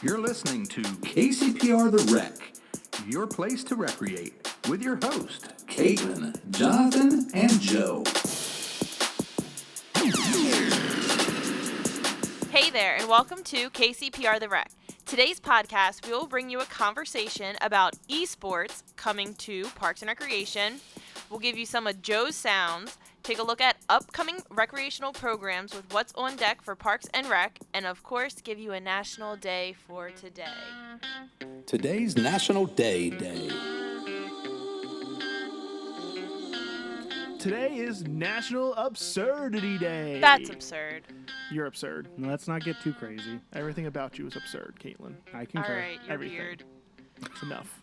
You're listening to KCPR the Rec, your place to recreate, with your host, Caitlin, Jonathan, and Joe. Hey there, and welcome to KCPR the Rec. Today's podcast, we will bring you a conversation about esports coming to Parks and Recreation. We'll give you some of Joe's sounds, take a look at upcoming recreational programs with what's on deck for Parks and Rec, and of course, give you a national day for today. Today's National Day. Today is National Absurdity Day. That's absurd. You're absurd. Let's not get too crazy. Everything about you is absurd, Caitlin. I concur. All right, you're Everything. weird. It's enough.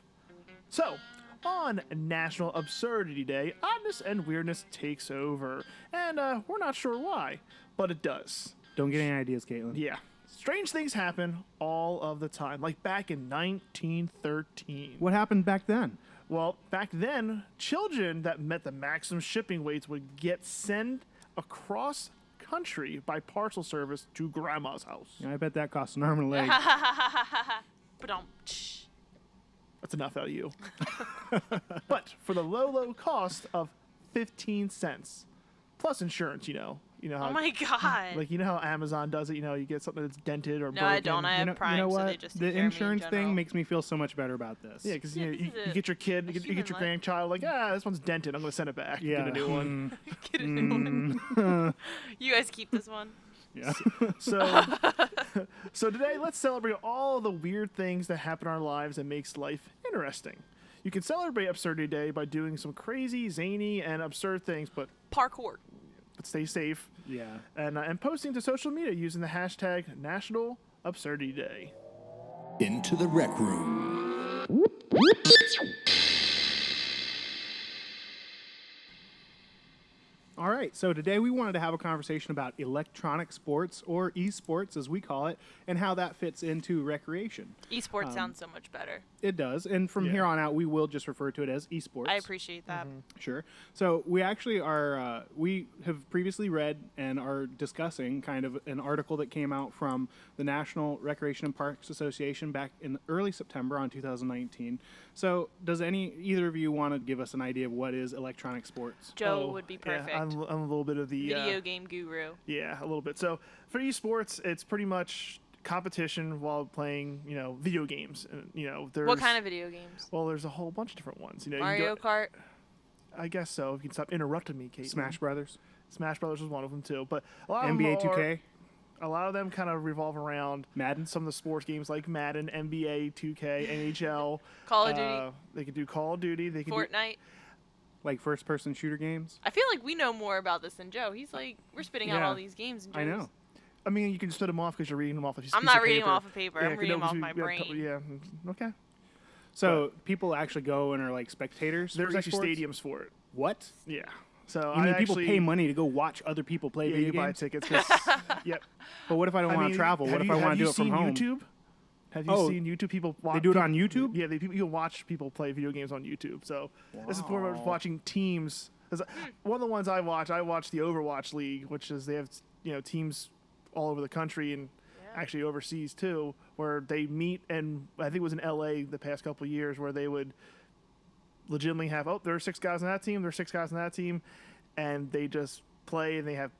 So, on National Absurdity Day, oddness and weirdness takes over. And we're not sure why, but it does. Don't get any ideas, Caitlin. Yeah. Strange things happen all of the time, like back in 1913. What happened back then? Well, back then, children that met the maximum shipping weights would get sent across country by parcel service to grandma's house. I bet that cost an arm and a leg. Ba-dum-tsh. That's enough out of you. But for the low cost of 15 cents, plus insurance, you know how, Oh my god. like, you know how Amazon does it, you get something that's dented or No, broken. I don't. I have Prime, you know so what? they just The take care of me in insurance thing general. makes me feel so much better about this. Yeah, because Yeah, you this is get your kid, you get human your life. grandchild, like, this one's dented, I'm going to send it back. Yeah. Get a new one. Get a new one. You guys keep this one. Yeah. So today, let's celebrate all the weird things that happen in our lives and makes life interesting. You can celebrate Absurdity Day by doing some crazy, zany, and absurd things, but Parkour. stay safe. Yeah. And posting to social media using the hashtag National Absurdity Day. Into the Rec Room. All right, so today we wanted to have a conversation about electronic sports, or esports as we call it, and how that fits into recreation. Esports sounds so much better. It does, and from Yeah. here on out, we will just refer to it as esports. I appreciate that. Sure. So we actually are, we have previously read and are discussing kind of an article that came out from the National Recreation and Parks Association back in early September on 2019. So does either of you want to give us an idea of what is electronic sports? Joe would be perfect. Yeah, I'm a little bit of the... Video game guru. Yeah, a little bit. So for esports, it's pretty much competition while playing, video games. There's, What kind of video games? Well, there's a whole bunch of different ones. You can Mario Kart? I guess so. If you can stop interrupting me, Kate. Smash Brothers? Smash Brothers was one of them too. But a lot NBA of them 2K? A lot of them kind of revolve around Madden? some of the sports games like Madden, NBA, 2K, NHL. Call of Duty? They can do Call of Duty. They can do Fortnite? Like first-person shooter games? I feel like we know more about this than Joe. He's like, we're spitting out Yeah. all these games. And I Joe's- know. I mean, you can split them off because you're reading them off. I'm not reading them off of paper. I'm reading them off my brain. Yeah. Okay. So people actually go and are like spectators? There's for actually esports? stadiums for it. What? Yeah. So You mean people actually, pay money to go watch other people play Yeah, video you buy games? tickets. 'Cause- yep. But what if I don't want mean, to travel? What have if you- I want have to do you it from seen home? YouTube? Have you Oh, seen YouTube people watch? They do it on YouTube? Yeah, you can watch people play video games on YouTube. So this is more of watching teams. 'Cause one of the ones I watch the Overwatch League, which is they have teams all over the country and actually overseas too, where they meet. And I think it was in LA the past couple of years where they would legitimately have there are 6 guys on that team, there are 6 guys on that team, and they just play and they have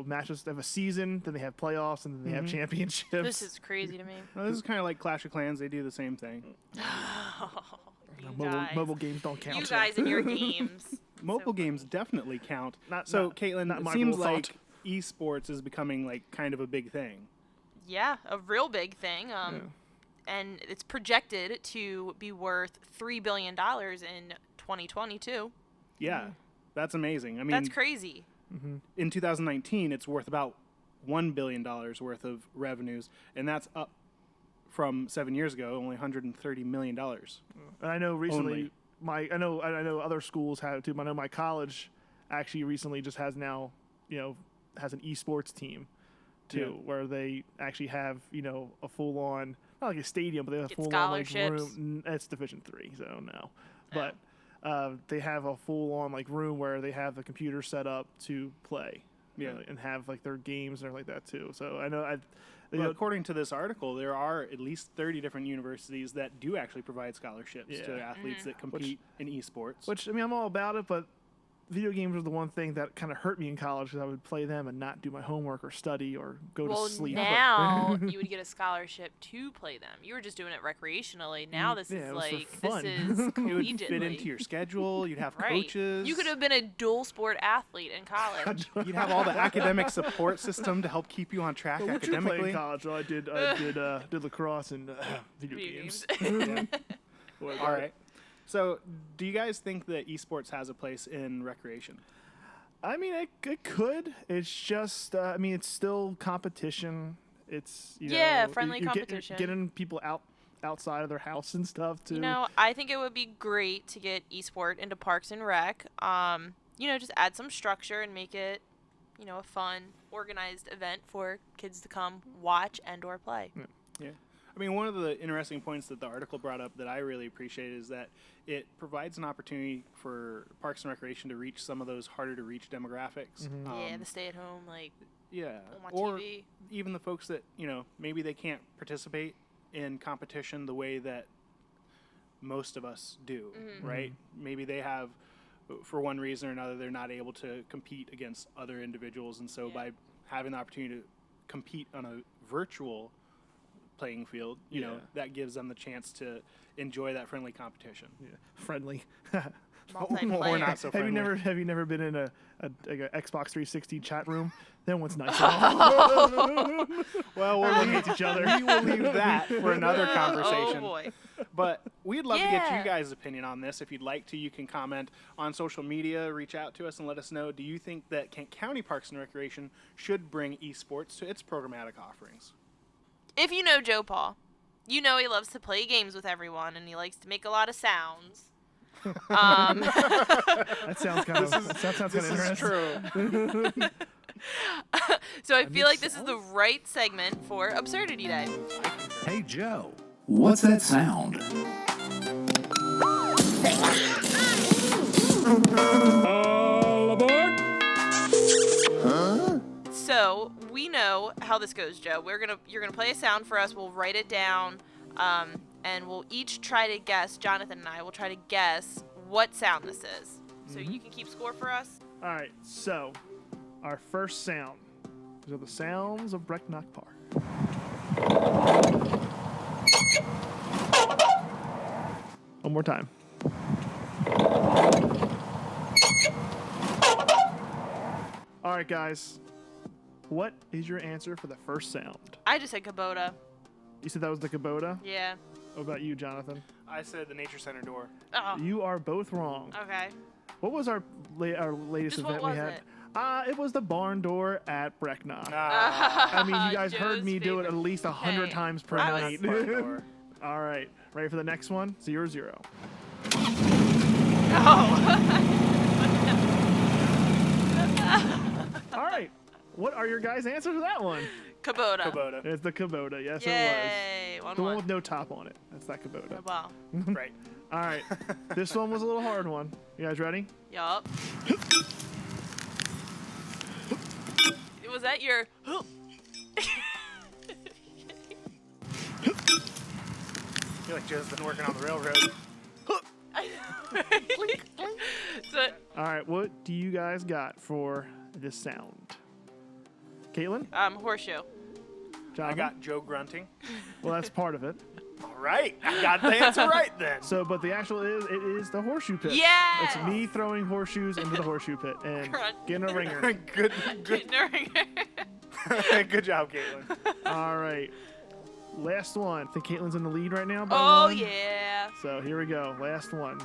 matches. They have a season, then they have playoffs, and then they have championships. This is crazy to me. Well, this is kind of like Clash of Clans. They do the same thing. You Mobile games don't count. You so. guys and your games. Mobile So games definitely count. Not- So, not- Caitlin, not it my seems rule of like thought. esports is becoming like kind of a big thing. Yeah, a real big thing. And it's projected to be worth $3 billion in 2022. Yeah, that's amazing. I mean, That's crazy. in 2019, it's worth about $1 billion worth of revenues, and that's up from 7 years ago, only $130 million. And I know recently, Only. I know other schools have it too. I know my college actually recently just has now, has an esports team too, where they actually have a full on, not like a stadium, but they have a Get full on like scholarships. room. It's Division 3, so no, but they have a full on like room where they have the computer set up to play. and have like their games and everything like that too. So I know Well, according to this article, there are at least 30 different universities that do actually provide scholarships to athletes that compete in esports. which I mean I'm all about it, but video games were the one thing that kind of hurt me in college because I would play them and not do my homework or study or go to sleep. Now you would get a scholarship to play them. You were just doing it recreationally. Now this is like this is it would collegiately. fit into your schedule. You'd have Right. coaches. You could have been a dual sport athlete in college. You'd have all the academic support system to help keep you on track What did you play academically. in college? Well, I did lacrosse and video games. All right. So, do you guys think that esports has a place in recreation? I mean, it could. It's just, I mean, it's still competition. It's friendly you're competition. Getting people outside of their house and stuff too. You know, I think it would be great to get esport into Parks and Rec. Just add some structure and make it, a fun, organized event for kids to come watch and/or play. Yeah. I mean, one of the interesting points that the article brought up that I really appreciate is that it provides an opportunity for Parks and Recreation to reach some of those harder to reach demographics. The stay-at-home, Yeah. on Or TV. even the folks that, maybe they can't participate in competition the way that most of us do, right? Maybe they have, for one reason or another, they're not able to compete against other individuals. And so by having the opportunity to compete on a virtual playing field, that gives them the chance to enjoy that friendly competition. Yeah. Friendly. Multiplayer. Or not so friendly. Have you never been in a Xbox 360 chat room? That one's nice. Well, Everyone hates each other. we will leave that for another conversation. Oh boy. But we'd love to get Yeah. you guys' opinion on this. If you'd like to, you can comment on social media, reach out to us, and let us know. Do you think that Kent County Parks and Recreation should bring esports to its programmatic offerings? If you know Joe Paugh, you know he loves to play games with everyone and he likes to make a lot of sounds. That sounds kind of This is interesting. true. So I feel like this is the right segment for Absurdity Day. Hey, Joe, what's that sound? All aboard! So we know how this goes, Joe. You're gonna play a sound for us. We'll write it down, and we'll each try to guess. Jonathan and I will try to guess what sound this is. So you can keep score for us. All right, so our first sound. These are the sounds of Brecknock Park. One more time. All right, guys. What is your answer for the first sound? I just said Kubota. You said that was the Kubota? Yeah. What about you, Jonathan? I said the Nature Center door. Oh. You are both wrong. Okay. What was our latest Just event what we was had? it? It was the barn door at Brecknock. Ah, I mean, you guys heard Joe's me do it at favorite. least 100 Hey, times per I night. barn door. All right, ready for the next one? 0-0. All right, what are your guys' answers to that one? Kubota. Kubota. It's the Kubota. Yes, it Yay. was. The one 1-1. with no top on it. That's that Kubota. Wow. Right. All right, this one was a little hard one. You guys ready? Yup. Was that your? I feel like Joe's been working on the railroad. So, All right, what do you guys got for this sound? Caitlin? horseshoe. Jonathan? I got Joe grunting. Well, that's part of it. All right. I got the answer right then. So, but the actual it is the horseshoe pit. Yes! It's me throwing horseshoes into the horseshoe pit and Grunt. getting a ringer. good, During good job, Caitlin. All right. Last one. I think Caitlin's in the lead right now. By Oh one. yeah. So here we go. Last one.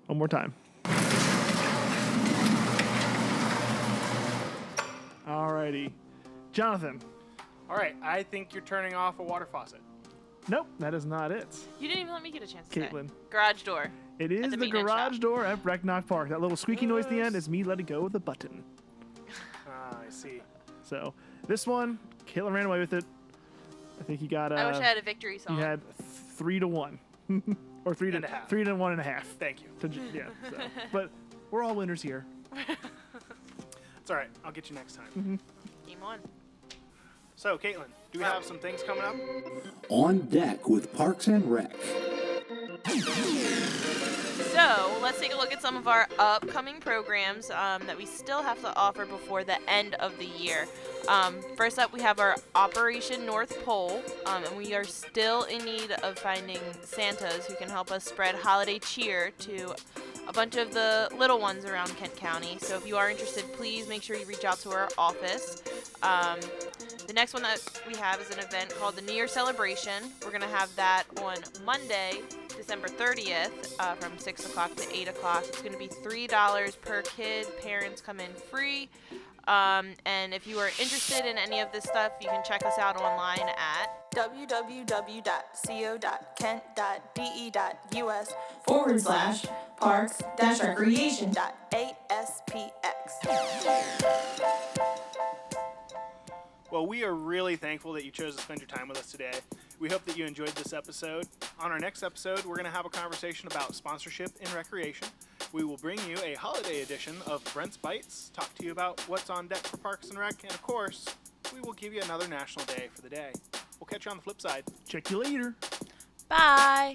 One more time. Alrighty. Jonathan. All right. I think you're turning off a water faucet. Nope, that is not it. You didn't even let me get a chance to say. Caitlin. Garage door. It is the the maintenance garage shop. door at Brecknock Park. That little squeaky noise at the end is me letting go of the button. Ah, I see. So this one, Caitlin ran away with it. I think he got. I wish I had a victory song. He had 3-1. Or 3 and a half. 3 to 1.5. Thank you. Yeah. So. But we're all winners here. It's all right. I'll get you next time. Game on. So, Caitlin, do we have some things coming up? On Deck with Parks and Rec. So let's take a look at some of our upcoming programs that we still have to offer before the end of the year. First up, we have our Operation North Pole, and we are still in need of finding Santas who can help us spread holiday cheer to a bunch of the little ones around Kent County. So if you are interested, please make sure you reach out to our office. The next one that we have is an event called the New Year Celebration. We're going to have that on Monday, December 30th, from 6 o'clock to 8 o'clock. It's going to be $3 per kid. Parents come in free. And if you are interested in any of this stuff, you can check us out online at www.co.kent.des.us/parks-recreation.aspx. Well, we are really thankful that you chose to spend your time with us today. We hope that you enjoyed this episode. On our next episode, we're going to have a conversation about sponsorship in recreation. We will bring you a holiday edition of Brent's Bites, talk to you about what's on deck for Parks and Rec, and of course, we will give you another National Day for the day. We'll catch you on the flip side. Check you later. Bye.